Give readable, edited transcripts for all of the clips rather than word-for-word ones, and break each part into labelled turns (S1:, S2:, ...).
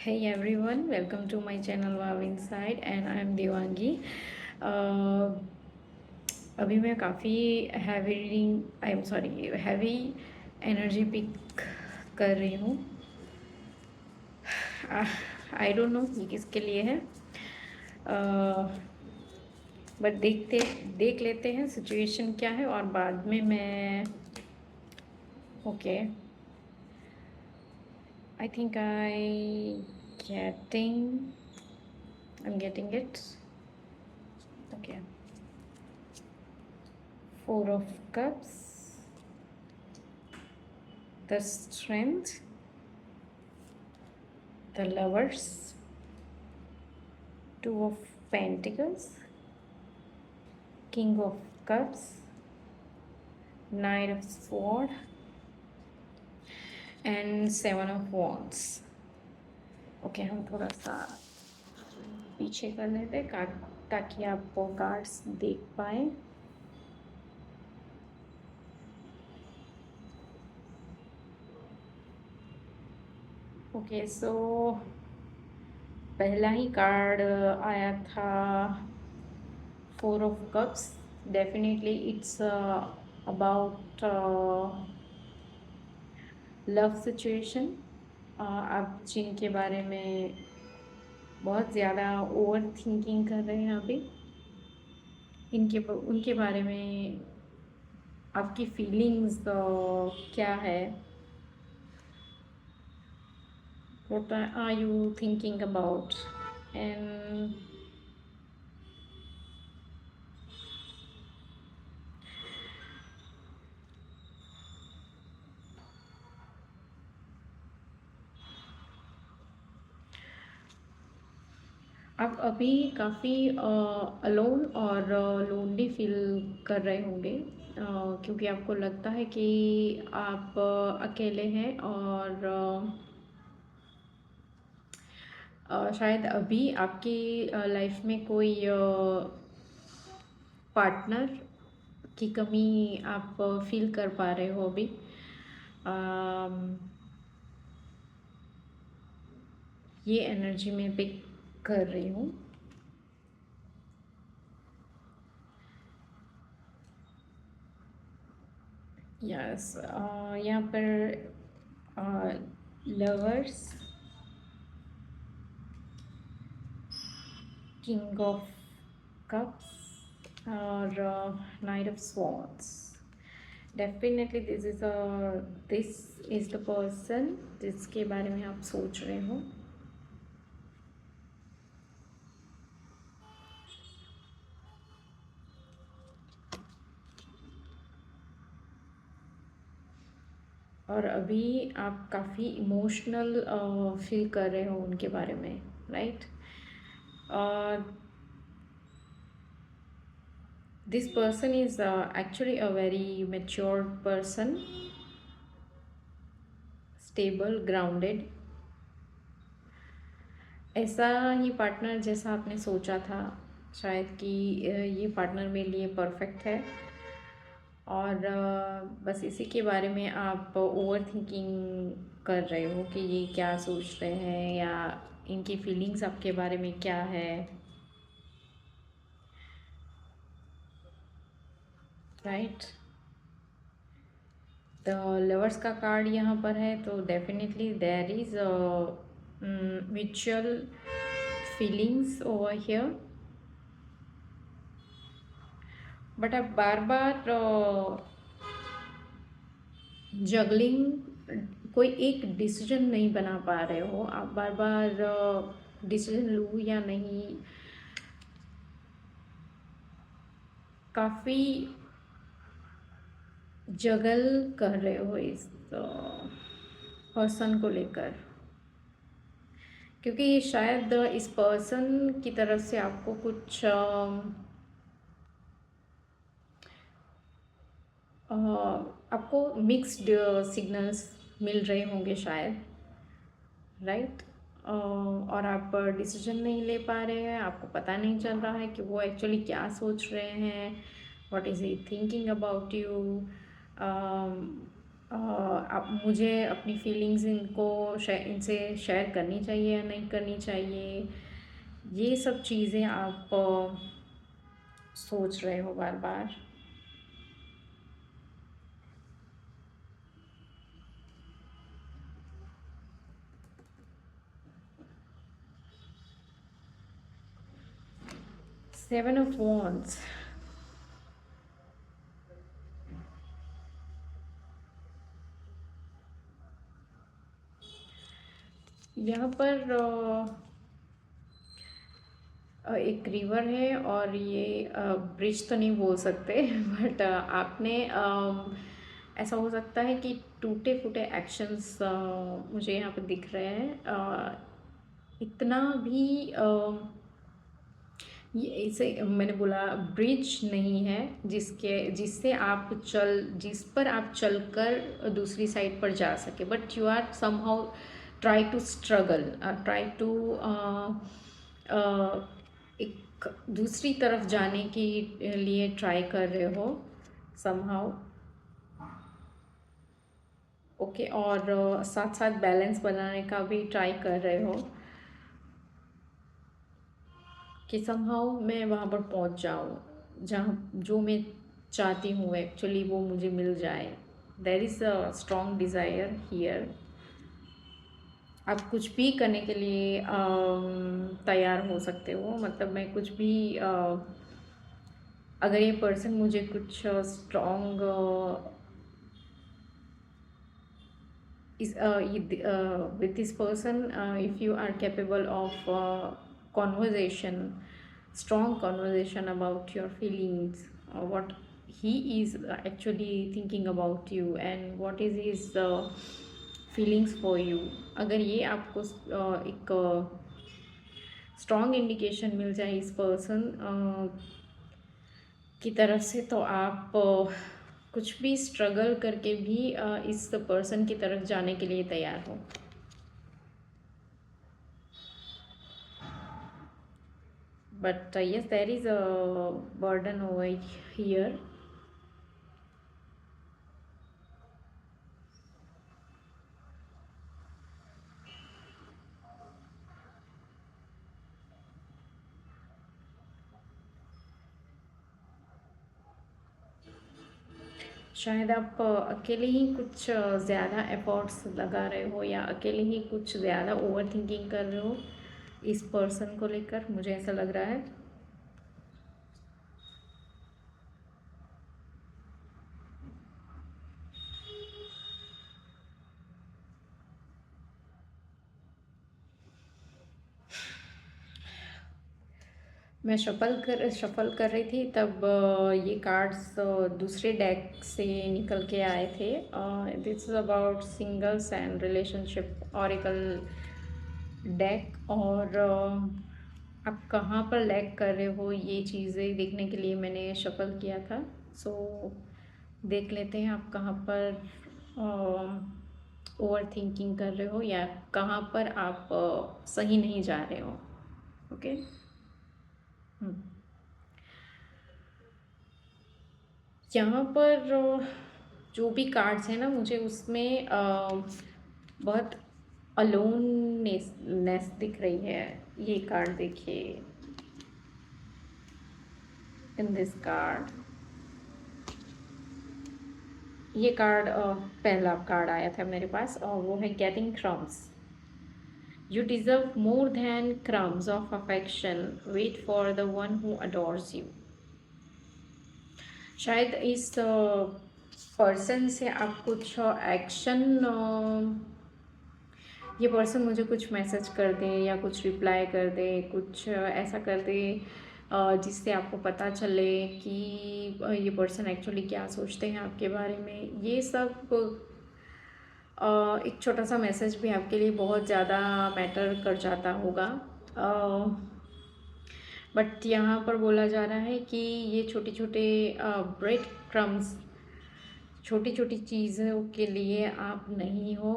S1: Hey everyone, welcome to my channel Wow Inside and I am Devangi. uh, अभी मैं काफ़ी heavy reading I am sorry heavy energy pick कर रही हूँ। I don't know ये किसके लिए है, बट देख लेते हैं सिचुएशन क्या है और बाद में मैं okay I think I am getting it okay. Four of Cups, the Strength, the Lovers, Two of Pentacles, King of Cups, Knight of Swords, and Seven of Wands. Okay हम थोड़ा सा पीछे कर लेते हैं ताकि आप वो कार्ड्स देख पाए। ओके सो पहला ही कार्ड आया था four of cups. Definitely it's about love situation. आप जिनके बारे में बहुत ज़्यादा ओवर थिंकिंग कर रहे हैं अभी, उनके बारे में आपकी फीलिंग्स क्या है? What are you thinking about? And आप अभी काफ़ी अलोन और लोनली फील कर रहे होंगे, क्योंकि आपको लगता है कि आप अकेले हैं और शायद अभी आपकी लाइफ में कोई पार्टनर की कमी आप फील कर पा रहे हो अभी। ये एनर्जी में पिक कर रही हूँ। यस, यहाँ पर लवर्स, किंग ऑफ कप्स और night of swords. Definitely this is the person जिसके बारे में आप सोच रहे हो। और अभी आप काफ़ी इमोशनल फील कर रहे हो उनके बारे में, right? This person is actually a very mature person, stable, grounded. ऐसा ही पार्टनर जैसा आपने सोचा था शायद कि ये पार्टनर मेरे लिए परफेक्ट है, और बस इसी के बारे में आप ओवर थिंकिंग कर रहे हो कि ये क्या सोच रहे हैं या इनकी फीलिंग्स आपके बारे में क्या है, राइट? द लवर्स का कार्ड यहाँ पर है, तो definitely there is mutual feelings over here. But आप बार बार जगलिंग कोई एक डिसीजन नहीं बना पा रहे हो। आप बार बार डिसीजन लूँ या नहीं, काफ़ी जगल कर रहे हो इस पर्सन को लेकर, क्योंकि शायद इस पर्सन की तरफ से आपको कुछ आपको मिक्स्ड सिग्नल्स मिल रहे होंगे शायद, राइट? और आप डिसीजन नहीं ले पा रहे हैं, आपको पता नहीं चल रहा है कि वो एक्चुअली क्या सोच रहे हैं, what is he thinking about you. आप मुझे अपनी फीलिंग्स इनसे शेयर करनी चाहिए या नहीं करनी चाहिए, ये सब चीज़ें आप सोच रहे हो बार बार। सेवन ऑफ वॉन्ड्स, यहाँ पर एक रिवर है और ये ब्रिज तो नहीं बोल सकते बट आपने ऐसा हो सकता है कि टूटे फूटे एक्शंस मुझे यहाँ पे दिख रहे हैं। इतना भी ये ऐसे मैंने बोला ब्रिज नहीं है जिस पर आप चलकर दूसरी साइड पर जा सके, but you are somehow try to struggle, try to एक दूसरी तरफ जाने के लिए ट्राई कर रहे हो समहाउ। ओके, और साथ साथ बैलेंस बनाने का भी ट्राई कर रहे हो कि समहाउ मैं वहाँ पर पहुँच जाऊँ जहाँ जो मैं चाहती हूँ एक्चुअली वो मुझे मिल जाए। There is a strong desire here. आप कुछ भी करने के लिए तैयार हो सकते हो, मतलब मैं कुछ भी अगर ये पर्सन मुझे कुछ strong is with this person, if you are capable of conversation, strong conversation about your feelings, what he is actually thinking about you and what is his feelings for you, अगर ये आपको एक strong indication मिल जाए इस person की तरफ से, तो आप कुछ भी स्ट्रगल करके भी इस पर्सन की तरफ जाने के लिए तैयार हो। But yes, there is a burden over here. शायद आप अकेले ही कुछ ज़्यादा एफर्ट्स लगा रहे हो या अकेले ही कुछ ज़्यादा ओवर थिंकिंग कर रहे हो इस पर्सन को लेकर, मुझे ऐसा लग रहा है। मैं शफल कर रही थी तब ये कार्ड्स दूसरे डेक से निकल के आए थे। This is about singles and relationship oracle deck, और आप कहाँ पर लैग कर रहे हो ये चीज़ें देखने के लिए मैंने शफल किया था। सो देख लेते हैं आप कहाँ पर ओवर थिंकिंग कर रहे हो या कहाँ पर आप सही नहीं जा रहे हो। ओके, यहाँ पर जो भी कार्ड्स हैं ना, मुझे उसमें बहुत अलोननेस दिख रही है। ये कार्ड देखिए, इन दिस कार्ड, ये कार्ड पहला कार्ड आया था मेरे पास और वो है getting crumbs. You deserve more than crumbs of affection, wait for the one who adores you. शायद इस पर्सन से आप कुछ एक्शन, ये पर्सन मुझे कुछ मैसेज कर दे या कुछ रिप्लाई कर दे, कुछ ऐसा कर दे जिससे आपको पता चले कि ये पर्सन एक्चुअली क्या सोचते हैं आपके बारे में। ये सब एक छोटा सा मैसेज भी आपके लिए बहुत ज़्यादा मैटर कर जाता होगा। बट यहाँ पर बोला जा रहा है कि ये छोटे छोटे ब्रेड क्रम्स, छोटी छोटी चीज़ों के लिए आप नहीं हो।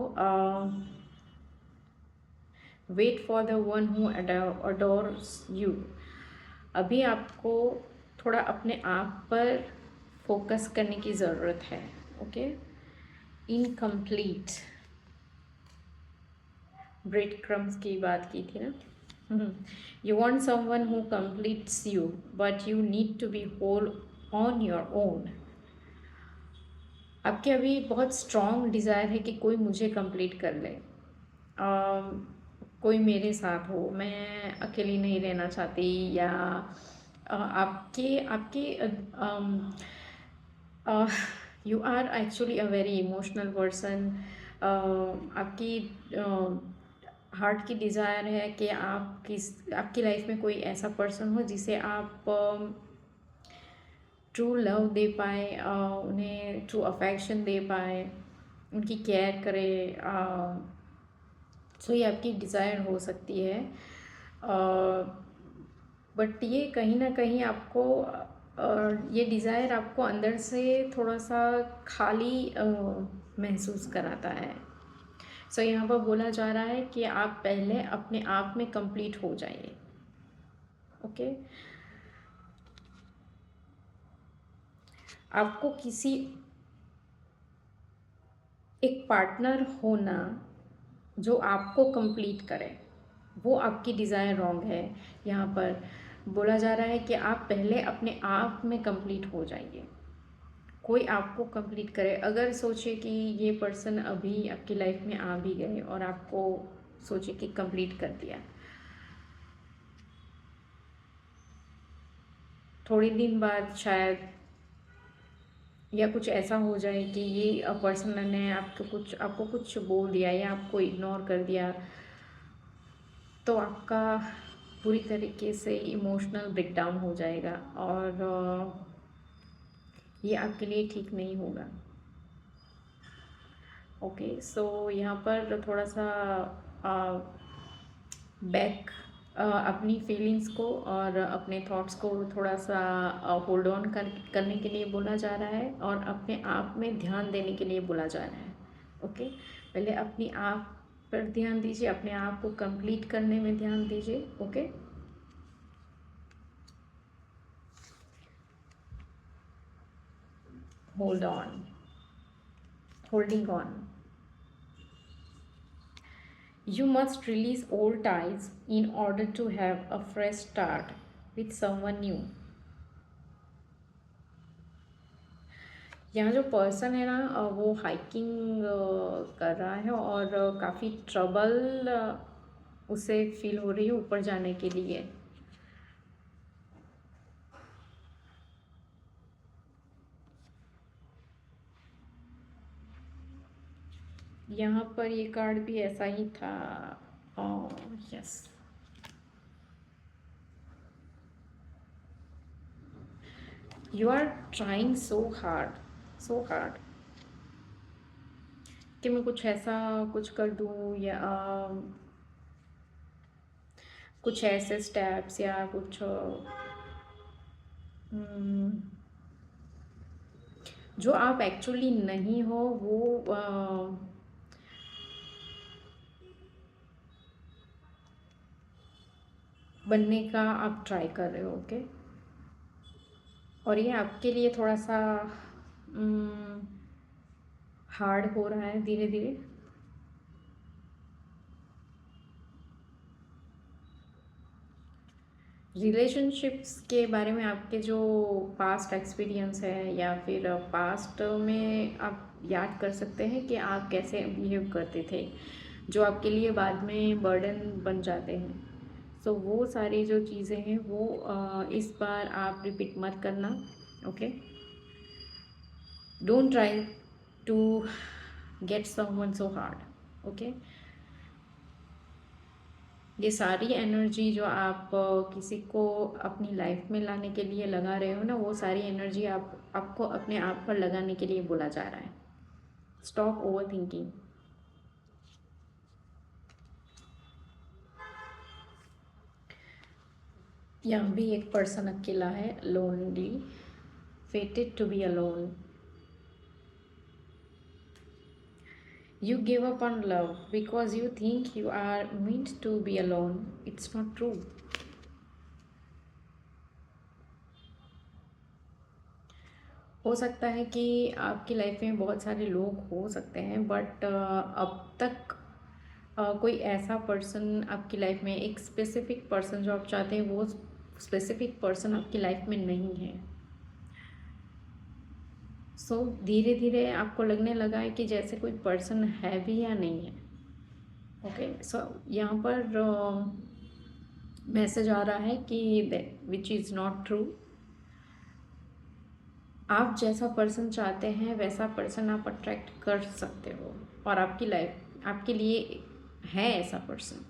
S1: Wait for the one who adores you. अभी आपको थोड़ा अपने आप पर फोकस करने की ज़रूरत है। ओके, इनकम्प्लीट ब्रेड क्रम्स की बात की थी ना। You want someone who completes you but you need to be whole on your own. आपके अभी बहुत स्ट्रॉन्ग डिज़ायर है कि कोई मुझे कंप्लीट कर ले, कोई मेरे साथ हो, मैं अकेली नहीं रहना चाहती, या आपके आपके you are actually a very emotional person. आपकी हार्ट की डिज़ायर है कि आपकी लाइफ में कोई ऐसा पर्सन हो जिसे आप ट्रू लव दे पाए, उन्हें ट्रू अफेक्शन दे पाए, उनकी केयर करे। सो ये आपकी डिज़ायर हो सकती है, बट ये कहीं ना कहीं आपको ये डिज़ायर आपको अंदर से थोड़ा सा खाली महसूस कराता है। सो यहाँ पर बोला जा रहा है कि आप पहले अपने आप में कंप्लीट हो जाइए। ओके, आपको किसी एक पार्टनर होना जो आपको कंप्लीट करे, वो आपकी डिज़ायर रॉन्ग है। यहाँ पर बोला जा रहा है कि आप पहले अपने आप में कंप्लीट हो जाइए, कोई आपको कंप्लीट करे। अगर सोचे कि ये पर्सन अभी आपकी लाइफ में आ भी गए और आपको सोचे कि कंप्लीट कर दिया, थोड़े दिन बाद शायद या कुछ ऐसा हो जाए कि ये पर्सन ने आपको कुछ बोल दिया या आपको इग्नोर कर दिया, तो आपका पूरी तरीके से इमोशनल ब्रेकडाउन हो जाएगा और ये आपके लिए ठीक नहीं होगा। ओके, सो यहाँ पर थोड़ा सा बैक अपनी फीलिंग्स को और अपने थॉट्स को थोड़ा सा होल्ड ऑन करने के लिए बोला जा रहा है और अपने आप में ध्यान देने के लिए बोला जा रहा है। ओके, पहले अपनी आप पर ध्यान दीजिए, अपने आप को कंप्लीट करने में ध्यान दीजिए। Okay, hold on, holding on. You must release old ties in order to have a fresh start with someone new. यहाँ जो पर्सन है ना, वो हाइकिंग कर रहा है और काफ़ी ट्रबल उसे फील हो रही है ऊपर जाने के लिए। यहाँ पर ये कार्ड भी ऐसा ही था। Yes, you are trying so hard कि मैं कुछ ऐसा कुछ कर दूँ, या कुछ ऐसे स्टेप्स या कुछ जो आप एक्चुअली नहीं हो, वो बनने का आप ट्राई कर रहे हो। ओके, और ये आपके लिए थोड़ा सा हार्ड हो रहा है धीरे धीरे। रिलेशनशिप्स के बारे में आपके जो पास्ट एक्सपीरियंस है या फिर पास्ट में आप याद कर सकते हैं कि आप कैसे बिहेव करते थे, जो आपके लिए बाद में बर्डन बन जाते हैं। सो वो सारी जो चीज़ें हैं वो इस बार आप रिपीट मत करना। Okay, don't try to get someone so hard. Okay, ये सारी एनर्जी जो आप किसी को अपनी लाइफ में लाने के लिए लगा रहे हो ना, वो सारी एनर्जी आपको अपने आप पर लगाने के लिए बोला जा रहा है। Stop over thinking. यहाँ भी एक पर्सन अकेला है, lonely, fated to be alone. You give up on love because you think you are meant to be alone. It's not true. हो सकता है कि आपकी लाइफ में बहुत सारे लोग हो सकते हैं, बट अब तक कोई ऐसा पर्सन आपकी लाइफ में, एक स्पेसिफिक पर्सन जो आप चाहते हैं, वो स्पेसिफिक पर्सन आपकी लाइफ में नहीं है। सो धीरे धीरे आपको लगने लगा है कि जैसे कोई पर्सन है भी या नहीं है। ओके, सो यहाँ पर मैसेज आ रहा है कि विच इज़ नॉट ट्रू। आप जैसा पर्सन चाहते हैं वैसा पर्सन आप अट्रैक्ट कर सकते हो, और आपकी लाइफ आपके लिए है ऐसा पर्सन।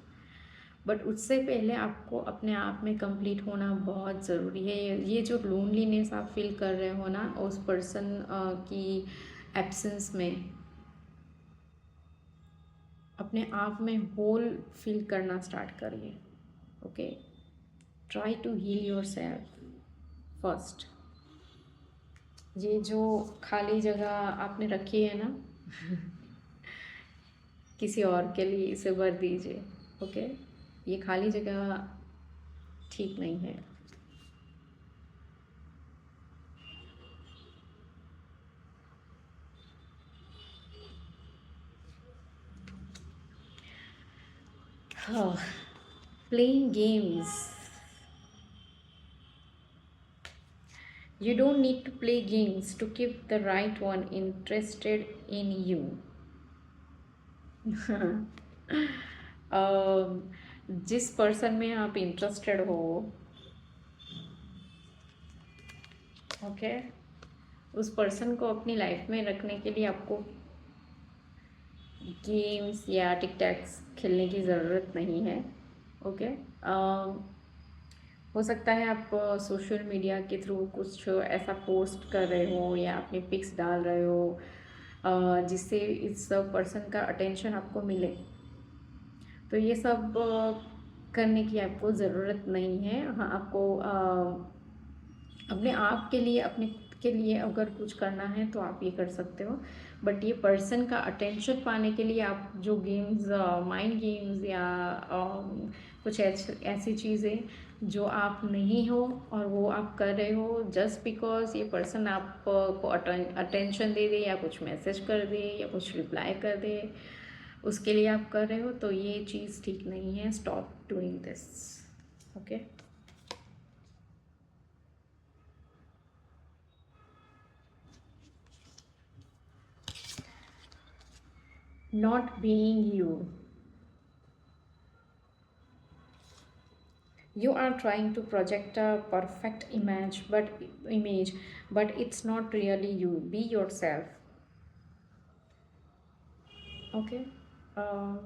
S1: बट उससे पहले आपको अपने आप में कंप्लीट होना बहुत ज़रूरी है। ये जो लोनलीनेस आप फील कर रहे हो ना उस पर्सन की एब्सेंस में, अपने आप में होल फील करना स्टार्ट करिए। Okay, try to heal yourself first. ये जो खाली जगह आपने रखी है ना किसी और के लिए इसे भर दीजिए। ओके, ये खाली जगह ठीक नहीं है। हाँ, playing games. You don't need to play games to keep the right one interested in you. जिस पर्सन में आप इंटरेस्टेड हो, ओके, उस पर्सन को अपनी लाइफ में रखने के लिए आपको गेम्स या टिक टैक्स खेलने की ज़रूरत नहीं है। ओके, हो सकता है आप सोशल मीडिया के थ्रू कुछ ऐसा पोस्ट कर रहे हो या अपने पिक्स डाल रहे हो जिससे इस पर्सन का अटेंशन आपको मिले। तो ये सब करने की आपको ज़रूरत नहीं है। हाँ, आपको अपने आप के लिए, अपने खुद के लिए अगर कुछ करना है तो आप ये कर सकते हो। बट ये पर्सन का अटेंशन पाने के लिए आप जो गेम्स, माइंड गेम्स या कुछ ऐसी चीज़ें जो आप नहीं हो और वो आप कर रहे हो जस्ट बिकॉज ये पर्सन आपको अटेंशन दे दे या कुछ मैसेज कर दे या कुछ रिप्लाई कर दे, उसके लिए आप कर रहे हो, तो ये चीज़ ठीक नहीं है। Stop doing this. Okay, not being you. You are trying to project a perfect image, but it's not really you. Be yourself. Okay. uh,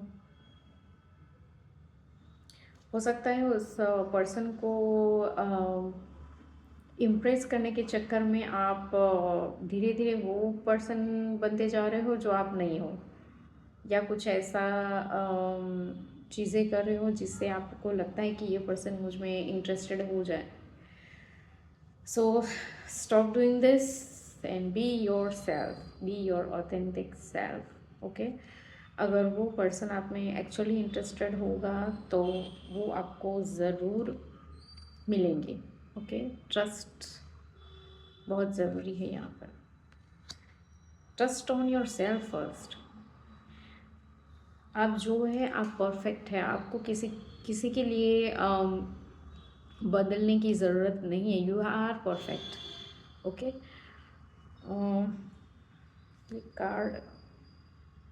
S1: हो सकता है उस पर्सन को इम्प्रेस करने के चक्कर में आप धीरे धीरे वो पर्सन बनते जा रहे हो जो आप नहीं हो, या कुछ ऐसा चीज़ें कर रहे हो जिससे आपको लगता है कि ये पर्सन मुझ में इंटरेस्टेड हो जाए। So stop doing this and be your self, be your authentic self. Okay, अगर वो पर्सन आप में एक्चुअली इंटरेस्टेड होगा तो वो आपको ज़रूर मिलेंगे। ओके, ट्रस्ट बहुत ज़रूरी है यहाँ पर। Trust on your self first. आप जो है आप परफेक्ट है, आपको किसी किसी के लिए बदलने की ज़रूरत नहीं है। You are perfect. Okay, card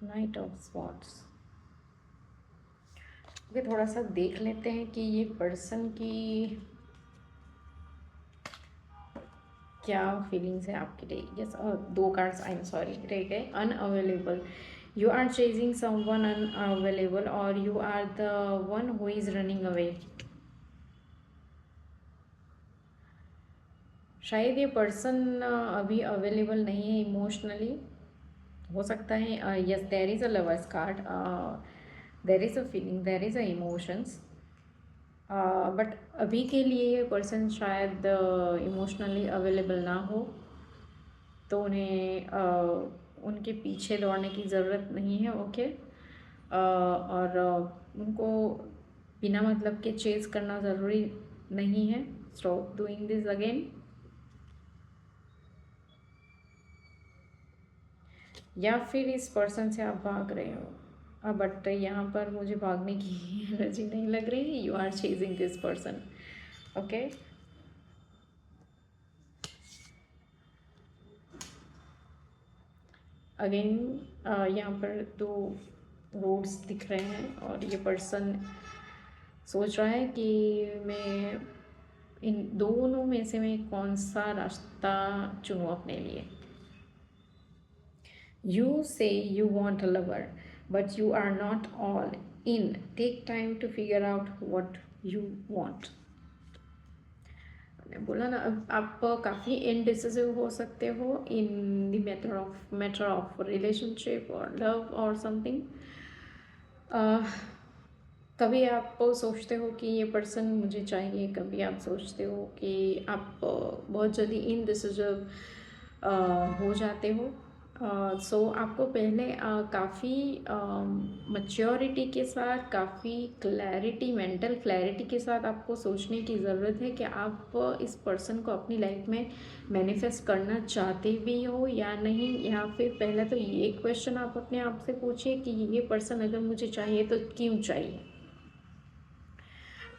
S1: knight of swords. Okay, थोड़ा सा देख लेते हैं कि ये पर्सन की क्या फीलिंग्स है आपके लिए। यस, दो कार्ड्स, आई एम सॉरी, रह गए। Unavailable. You are chasing someone unavailable और you are the one who is running away. शायद ये पर्सन अभी अवेलेबल नहीं है इमोशनली। हो सकता है yes, there is a lovers card, there is a feeling, there is a emotions, but अभी के लिए ये पर्सन शायद इमोशनली अवेलेबल ना हो, तो उन्हें उनके पीछे दौड़ने की ज़रूरत नहीं है। ओके, और उनको बिना मतलब के चेज़ करना ज़रूरी नहीं है। Stop doing this again. या फिर इस पर्सन से आप भाग रहे हो। बट यहाँ पर मुझे भागने की एनर्जी नहीं लग रही। You are chasing this person. Okay, again यहाँ पर दो रोड्स दिख रहे हैं और ये पर्सन सोच रहा है कि मैं इन दोनों में से मैं कौन सा रास्ता चुनूँ अपने लिए। You say you want a lover, but you are not all in. Take time to figure out what you want. मैंने बोला ना, अब आप काफ़ी इनडिसिसिव हो सकते हो in the matter of relationship और लव और समथिंग। कभी आप सोचते हो कि ये पर्सन मुझे चाहिए, कभी आप सोचते हो कि आप बहुत जल्दी इनडिसिसिव हो जाते हो। सो आपको पहले काफ़ी मच्योरिटी के साथ, काफ़ी क्लैरिटी, मेंटल क्लैरिटी के साथ आपको सोचने की ज़रूरत है कि आप इस पर्सन को अपनी लाइफ में मैनिफेस्ट करना चाहते भी हो या नहीं। या फिर पहले तो ये क्वेश्चन आप अपने आप से पूछिए कि ये पर्सन अगर मुझे चाहिए तो क्यों चाहिए।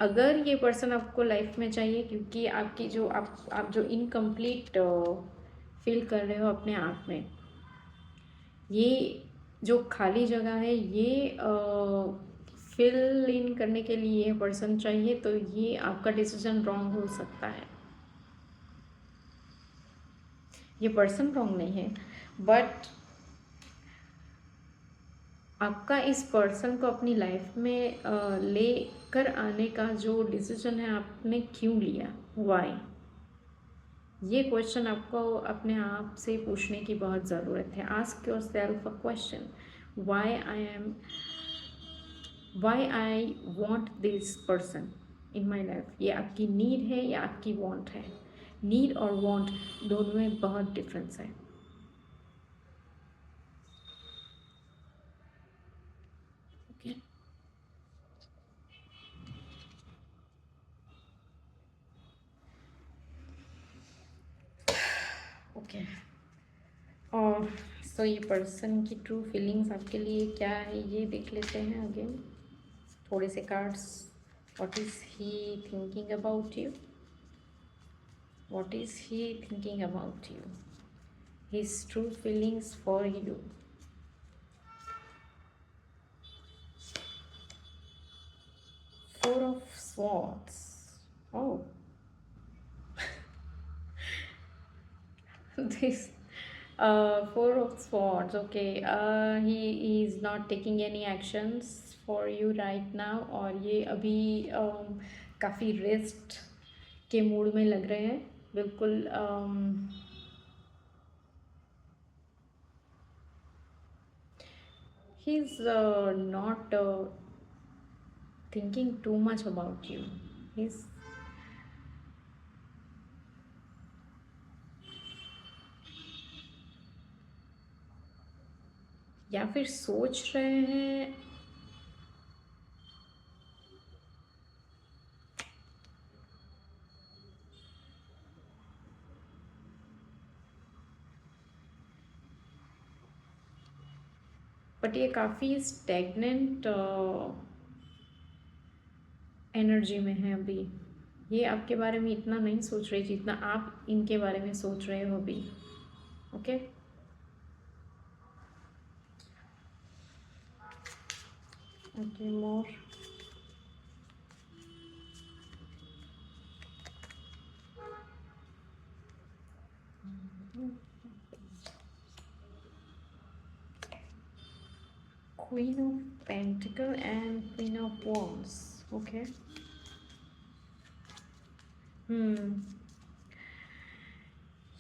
S1: अगर ये पर्सन आपको लाइफ में चाहिए क्योंकि आपकी जो आप जो इनकम्प्लीट फील कर रहे हो अपने आप में, ये जो खाली जगह है ये फिल इन करने के लिए ये पर्सन चाहिए, तो ये आपका डिसीजन रॉन्ग हो सकता है। ये पर्सन रॉन्ग नहीं है, बट आपका इस पर्सन को अपनी लाइफ में लेकर आने का जो डिसीजन है आपने क्यों लिया, वाई। ये क्वेश्चन आपको अपने आप से पूछने की बहुत ज़रूरत है। Ask yourself a question, why I want this person in my life. ये आपकी नीड है या आपकी वॉन्ट है। नीड और वॉन्ट दोनों में बहुत डिफरेंस है। Okay, okay. और सो ये पर्सन की ट्रू फीलिंग्स आपके लिए क्या है ये देख लेते हैं अगेन। थोड़े से cards. What is he thinking about you? What is he thinking about you? His true feelings for you. Four of Swords. Oh, this Four of Swords. Okay, he is not taking any actions for you right now, और ये अभी काफ़ी rest के mood में लग रहे हैं बिल्कुल। He is not thinking too much about you. He's या फिर सोच रहे हैं बट ये काफ़ी स्टेगनेंट एनर्जी में है अभी। ये आपके बारे में इतना नहीं सोच रहे जितना आप इनके बारे में सोच रहे हो अभी। Okay, okay, more. Queen of pentacle and queen of wands. Okay,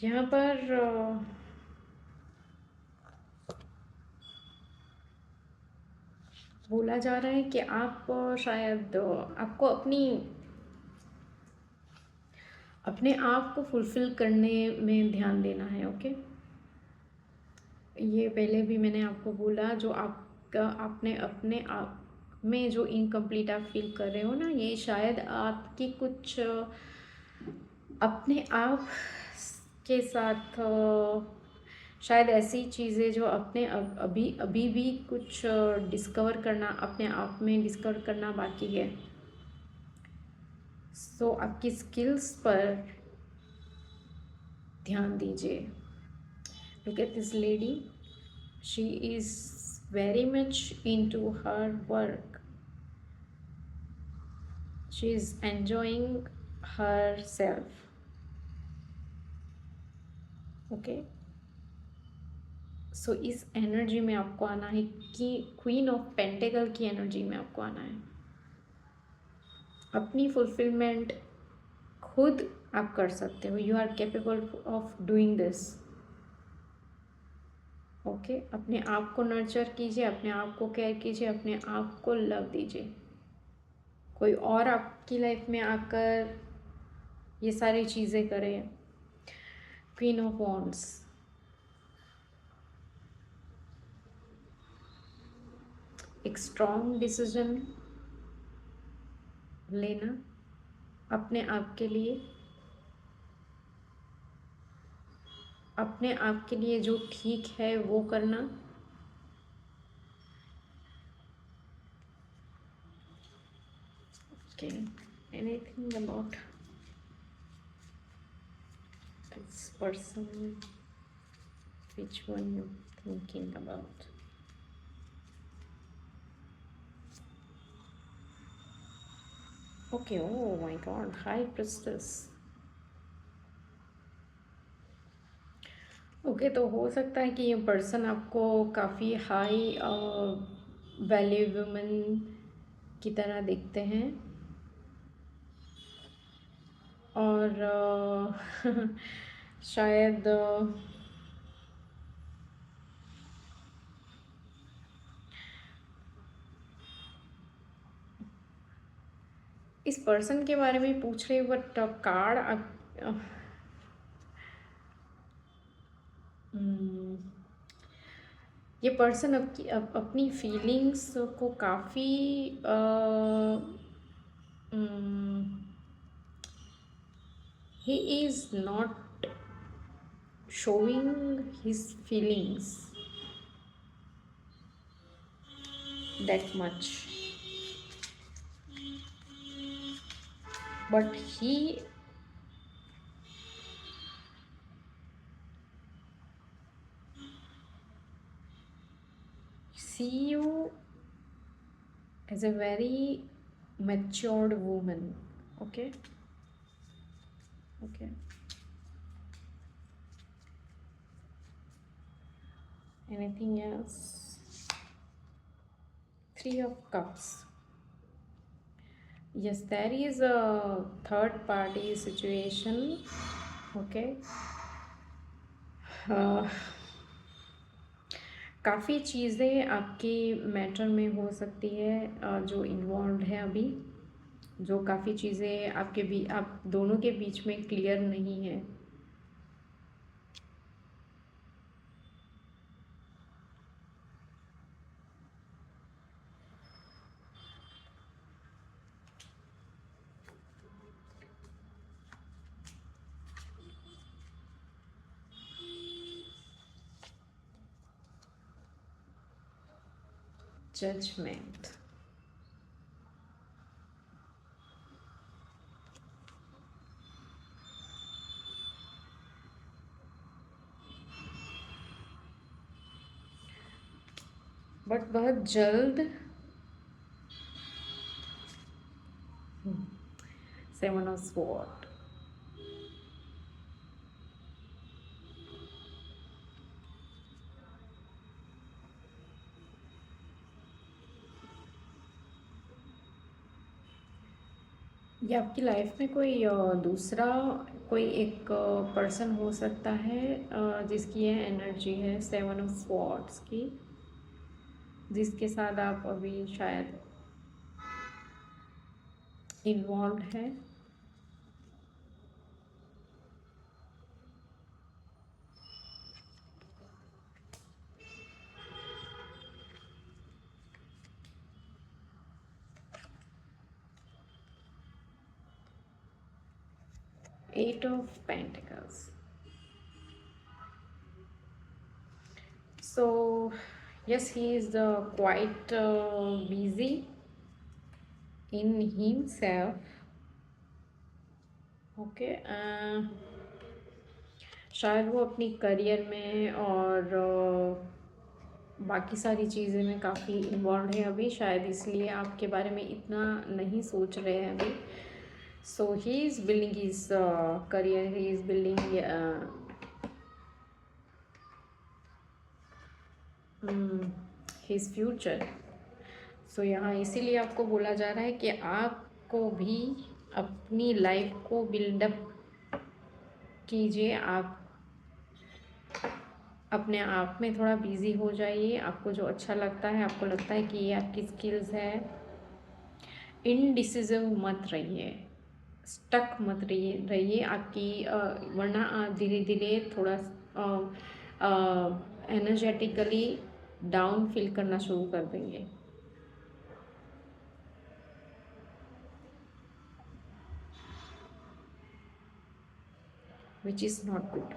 S1: यहाँ पर बोला जा रहा है कि आप शायद आपको अपने आप को फुलफ़िल करने में ध्यान देना है। ओके, ये पहले भी मैंने आपको बोला, जो आपका आपने अपने आप में जो इनकम्प्लीट आप फील कर रहे हो ना, ये शायद आपकी कुछ अपने आप के साथ शायद ऐसी चीज़ें जो अपने अभी अभी भी कुछ डिस्कवर करना, अपने आप में डिस्कवर करना बाकी है। सो आपकी स्किल्स पर ध्यान दीजिए। Look at this lady, she is very much into her work, she is enjoying herself. Okay, so इस एनर्जी में आपको आना है कि क्वीन ऑफ पेंटेकल की एनर्जी में आपको आना है। अपनी फुलफिलमेंट खुद आप कर सकते हो, you are capable of doing this. Okay, अपने आप को नर्चर कीजिए, अपने आप को केयर कीजिए, अपने आप को लव दीजिए। कोई और आपकी लाइफ में आकर ये सारी चीज़ें करे। क्वीन ऑफ वॉन्ड्स, एक स्ट्रॉन्ग डिसीजन लेना अपने आप के लिए, अपने आप के लिए जो ठीक है वो करना। Okay, anything about this person, which one you thinking about? Okay, oh my god, high priestess। Okay, तो हो सकता है कि ये पर्सन आपको काफ़ी हाई वैल्यू वुमन की तरह दिखते हैं, और शायद इस पर्सन के बारे में पूछ रही हूँ, बट कार्ड ये पर्सन अपनी फीलिंग्स को काफ़ी he is not showing his feelings that much, but he see you as a very matured woman. Okay, okay, anything else? Three of Cups. Yes, there is a third party situation. Okay, काफ़ी चीज़ें आपकी matter में हो सकती है जो involve है अभी, जो काफ़ी चीज़ें आपके आप दोनों के बीच में क्लियर नहीं है। जजमेंट, बट बहुत जल्द 7 ऑफ स्वॉर्ड, ये आपकी लाइफ में कोई दूसरा कोई एक पर्सन हो सकता है जिसकी ये एनर्जी है 7 ऑफ स्वॉर्ड्स की, जिसके साथ आप अभी शायद इन्वॉल्व है। Eight of pentacles, So yes, he is quite busy in himself. Okay, शायद वो अपनी करियर में और बाकी सारी चीज़ें में काफ़ी इन्वॉल्व है अभी, शायद इसलिए आपके बारे में इतना नहीं सोच रहे हैं अभी. So he is building his career, he is building his future. So यहाँ इसीलिए आपको बोला जा रहा है कि आपको भी अपनी लाइफ को बिल्डअप कीजिए. आप अपने आप में थोड़ा बिजी हो जाइए. आपको जो अच्छा लगता है, आपको लगता है कि ये आपकी स्किल्स है, इनडिसिसिव मत रहिए, स्टक मत रहिए आपकी, वरना आप धीरे धीरे थोड़ा एनर्जेटिकली डाउन फील करना शुरू कर देंगे. Which is not good.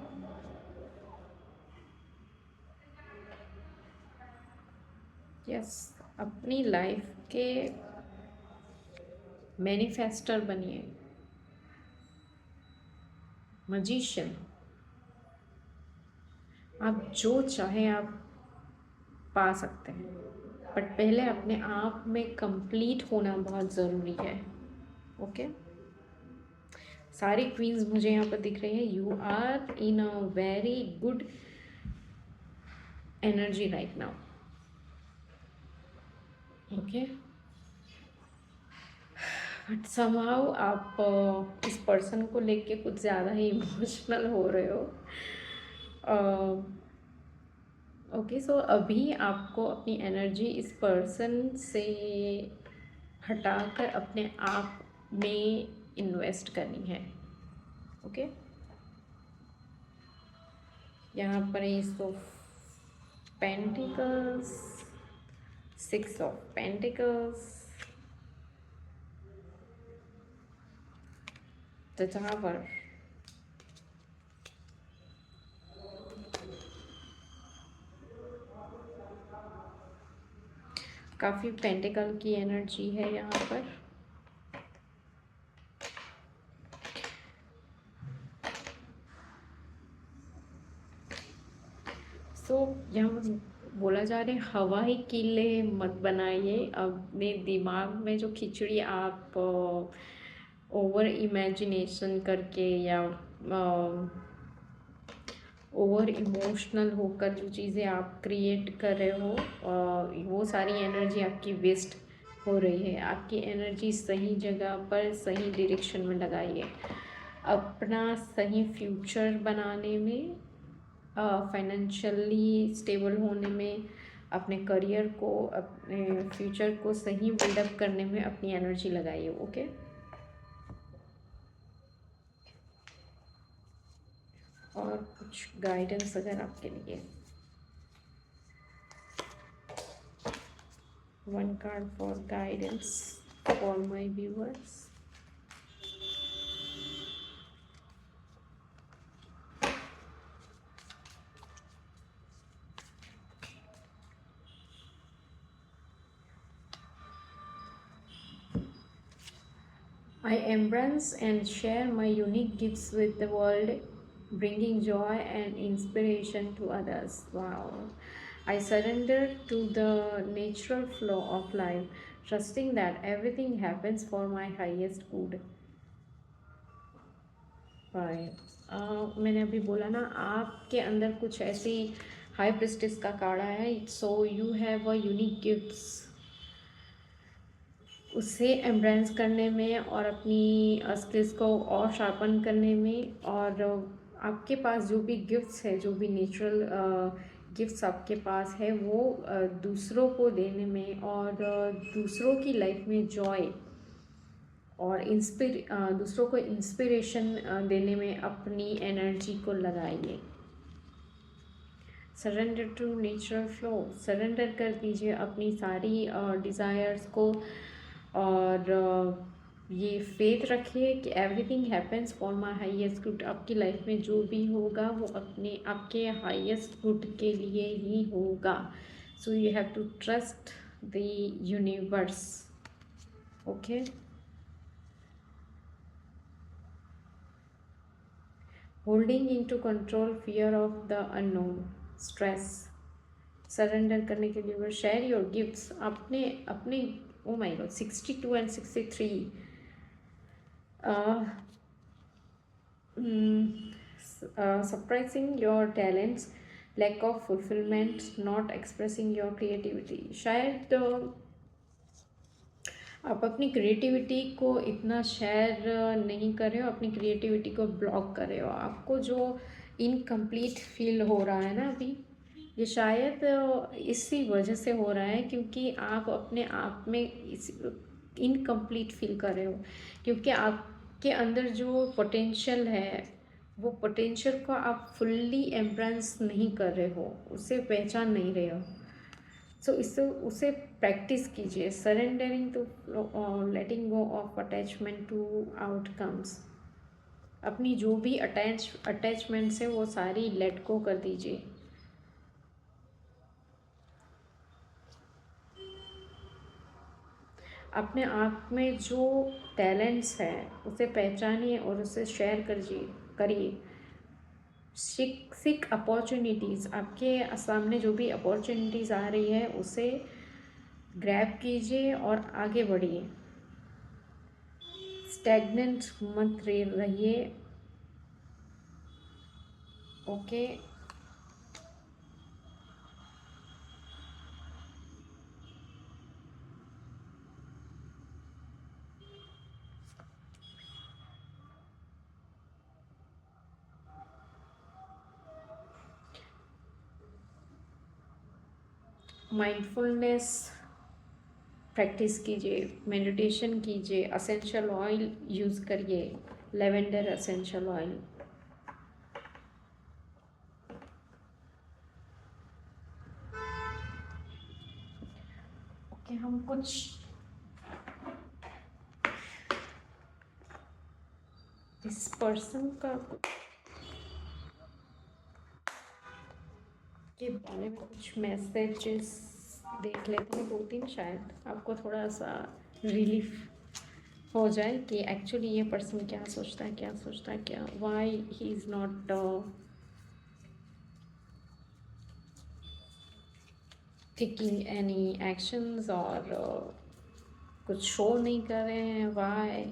S1: Yes, अपनी लाइफ के मैनिफेस्टर बनिए, मजिशियन. आप जो चाहे आप पा सकते हैं, बट पहले अपने आप में कंप्लीट होना बहुत ज़रूरी है. ओके, सारी क्वींस मुझे यहाँ पर दिख रही है. You are in a very good energy right now. Okay, but somehow आप इस पर्सन को लेके कुछ ज़्यादा ही इमोशनल हो रहे हो. ओके, सो अभी आपको अपनी एनर्जी इस पर्सन से हटाकर अपने आप में इन्वेस्ट करनी है. ओके, यहाँ पर S of pentacles, 6 of pentacles, the tower, काफ़ी पेंटिकल की एनर्जी है यहाँ पर. सो यहाँ बोला जा रहा है हवाई किले मत बनाइए. अपने दिमाग में जो खिचड़ी आप ओवर इमेजिनेशन करके या ओवर इमोशनल होकर जो चीज़ें आप क्रिएट कर रहे हो, वो सारी एनर्जी आपकी वेस्ट हो रही है. आपकी एनर्जी सही जगह पर सही डायरेक्शन में लगाइए. अपना सही फ्यूचर बनाने में, फाइनेंशियली स्टेबल होने में, अपने करियर को, अपने फ्यूचर को सही बिल्डअप करने में अपनी एनर्जी लगाइए. ओके, और कुछ गाइडेंस अगर आपके लिए. 1 card for guidance for my viewers. I embrace and share my unique gifts with the world, bringing joy and inspiration to others. Wow. I surrender to the natural flow of life, trusting that everything happens for my highest good. मैंने अभी बोला ना, आपके अंदर कुछ ऐसी high priestess का card आया है. सो you have a unique gifts. उसे एम्ब्रेस करने में और अपनी स्किल्स को और शार्पन करने में, और आपके पास जो भी गिफ्ट्स है, जो भी नेचुरल गिफ्ट्स आपके पास है, वो दूसरों को देने में और दूसरों की लाइफ में जॉय और दूसरों को इंस्पिरेशन देने में अपनी एनर्जी को लगाइए. Surrender to natural flow. Surrender कर दीजिए अपनी सारी डिज़ायर्स को, और ये फेथ रखिए कि everything happens for my highest good. आपकी लाइफ में जो भी होगा वो अपने आपके हाईएस्ट गुड के लिए ही होगा। So you have to trust the universe. Okay, holding in to control fear of the unknown, stress, surrender करने के लिए वो शेयर योर गिफ्ट्स अपने अपने। Oh my god, 62 and 63। Suppressing your talents, lack of fulfillment, not expressing your creativity। शायद आप अपनी creativity को इतना शेयर नहीं कर रहे हो, अपनी क्रिएटिविटी को ब्लॉक कर रहे हो। आपको जो इनकम्प्लीट फील हो रहा है ना अभी, ये शायद इसी वजह से हो रहा है क्योंकि आप अपने आप में इस इनकम्प्लीट फील कर रहे हो, क्योंकि आपके अंदर जो पोटेंशियल है वो पोटेंशियल को आप फुल्ली एम्ब्रेस नहीं कर रहे हो, उसे पहचान नहीं रहे हो। सो इससे उसे प्रैक्टिस कीजिए, surrendering to, letting go of attachment to outcomes. अपनी जो भी अटैचमेंट्स है वो सारी लेट गो कर दीजिए। अपने आप में जो टैलेंट्स है उसे पहचानिए और उसे शेयर करिए। सीक अपॉर्चुनिटीज़, आपके सामने जो भी अपॉर्चुनिटीज़ आ रही है उसे ग्रैब कीजिए और आगे बढ़िए। स्टैग्नेंट मत रहिए। ओके, माइंडफुलनेस प्रैक्टिस कीजिए, मेडिटेशन कीजिए, असेंशियल ऑयल यूज़ करिए, लेवेंडर असेंशियल ऑयल। ओके, हम कुछ इस पर्सन का के बारे में कुछ मैसेजेस देख लेते हैं, 2-3, शायद आपको थोड़ा सा रिलीफ हो जाए कि एक्चुअली ये पर्सन क्या सोचता है, क्या सोचता है, क्या, why he is not taking any actions, और कुछ शो नहीं कर रहे हैं, वाई।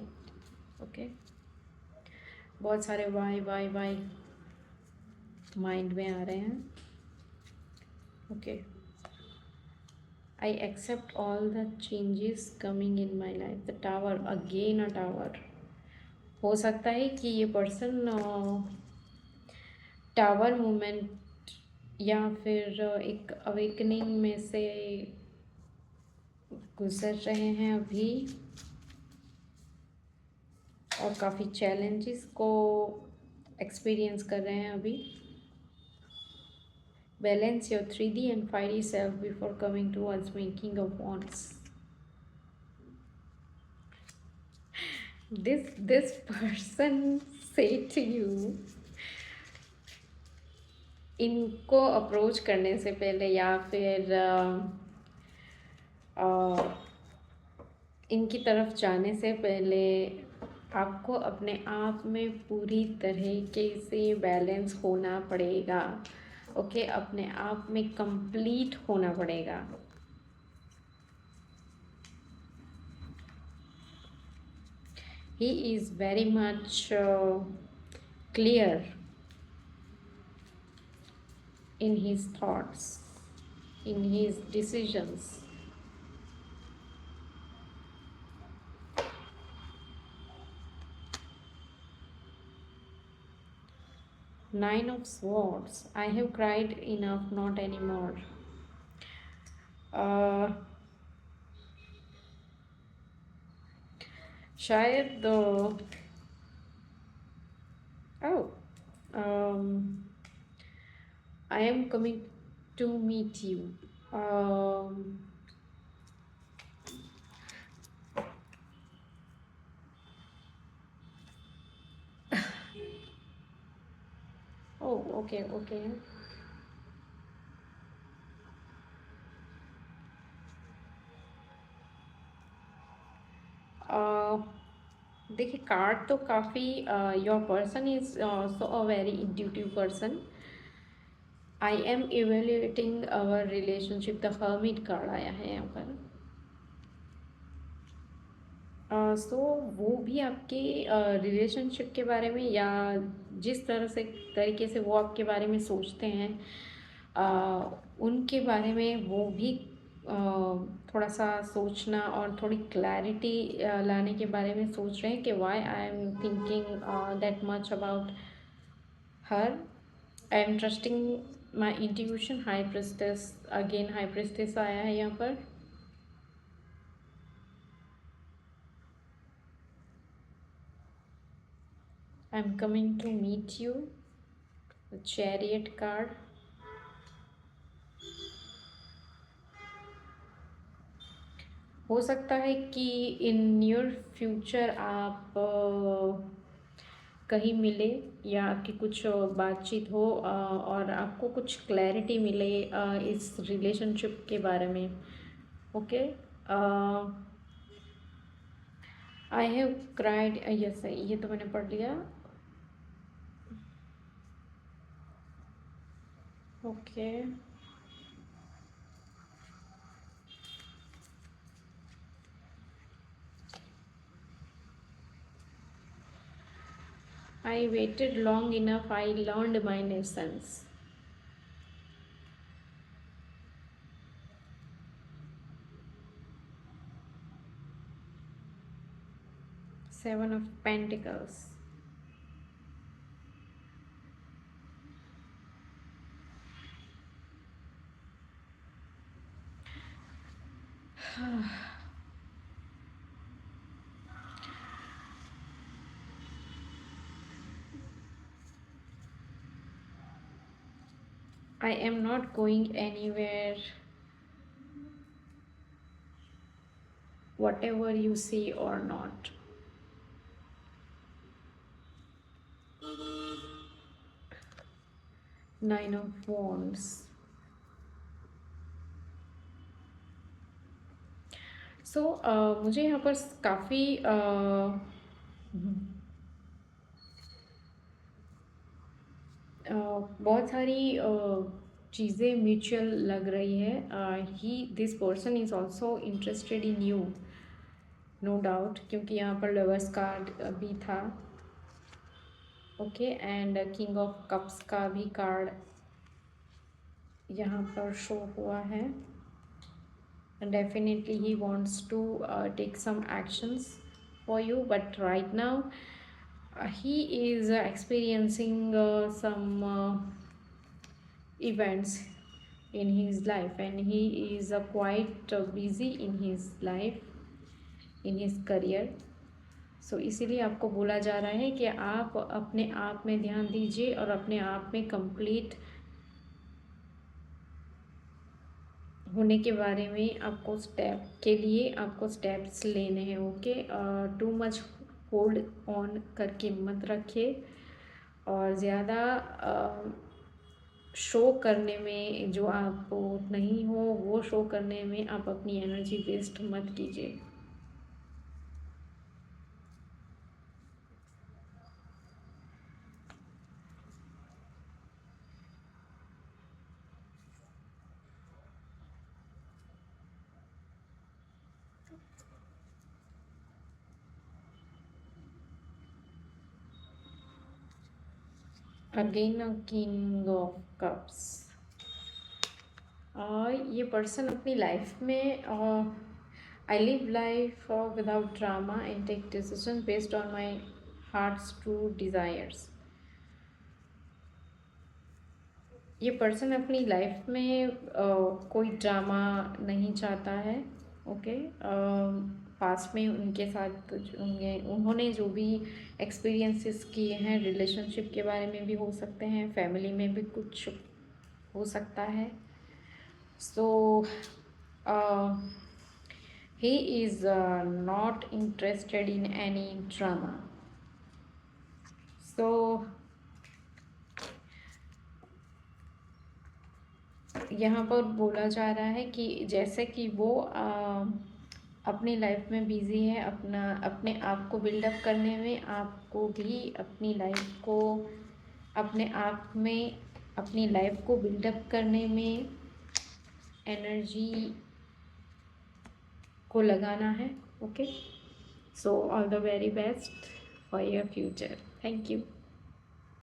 S1: ओके, बहुत सारे वाई वाई वाई माइंड में आ रहे हैं। Okay, I accept all the changes coming in my life। The tower, again a tower। हो सकता है कि ये पर्सन टावर मोमेंट या फिर एक अवेकनिंग में से गुजर रहे हैं अभी, और काफ़ी चैलेंजेस को एक्सपीरियंस कर रहे हैं अभी। Balance your 3D and 5D self before coming towards making of wands। This person say to you, इनको अप्रोच करने से पहले या फिर इनकी तरफ जाने से पहले आपको अपने आप में पूरी तरीके से बैलेंस होना पड़ेगा। ओके, अपने आप में कंप्लीट होना पड़ेगा। He is very much clear in his thoughts, in his decisions। Nine of Swords, I have cried enough, not anymore। शायद I am coming to meet you। Okay okay. देखिए, card तो काफ़ी, your person is also a very intuitive person. I am evaluating our relationship, the hermit card आया है यहाँ पर। सो वो भी आपके रिलेशनशिप के बारे में, या जिस तरह से तरीके से वो आपके बारे में सोचते हैं, उनके बारे में वो भी थोड़ा सा सोचना और थोड़ी क्लैरिटी लाने के बारे में सोच रहे हैं कि why I am thinking that much about her, I am trusting my intuition. High priestess, again high priestess आया है यहाँ पर। I am coming to meet you, chariot card. हो सकता है कि इन नियर फ्यूचर आप कहीं मिले, या आपकी कुछ बातचीत हो, और आपको कुछ क्लैरिटी मिले इस रिलेशनशिप के बारे में। Okay, I have cried, yes ये तो मैंने पढ़ लिया। Okay, I waited long enough, I learned my lessons. Seven of pentacles. I am not going anywhere, whatever you say or not. Nine of Wands. सो मुझे यहाँ पर काफ़ी बहुत सारी चीज़ें म्यूचुअल लग रही है। He this person is also interested in you, no doubt, क्योंकि यहाँ पर लवर्स कार्ड भी था। Okay, and king of cups का भी कार्ड यहाँ पर शो हुआ है। Definitely he wants to take some actions for you, but right now he is experiencing some events in his life, and he is quite busy in his life, in his career. सो इसीलिए आपको बोला जा रहा है कि आप अपने आप में ध्यान दीजिए और अपने आप में कंप्लीट होने के बारे में आपको स्टेप के लिए आपको स्टेप्स लेने हैं। Okay, too much hold on करके मत रखिए, और ज़्यादा शो करने में जो आप नहीं हो वो शो करने में आप अपनी एनर्जी वेस्ट मत कीजिए। Again king of cups. ये पर्सन अपनी लाइफ में I live life without drama and take decision based on my heart's true desires. ये पर्सन अपनी लाइफ में कोई ड्रामा नहीं चाहता है। ओके, पास्ट में उनके साथ उन्होंने जो भी एक्सपीरियंसेस किए हैं रिलेशनशिप के बारे में भी हो सकते हैं, फैमिली में भी कुछ हो सकता है। सो he is not interested in any drama. So यहाँ पर बोला जा रहा है कि जैसे कि वो अपनी लाइफ में बिज़ी है, अपने आप को बिल्डअप करने में, आपको भी अपनी लाइफ को अपने आप में अपनी लाइफ को बिल्डअप करने में एनर्जी को लगाना है. Okay, so all the very best for your future. Thank you.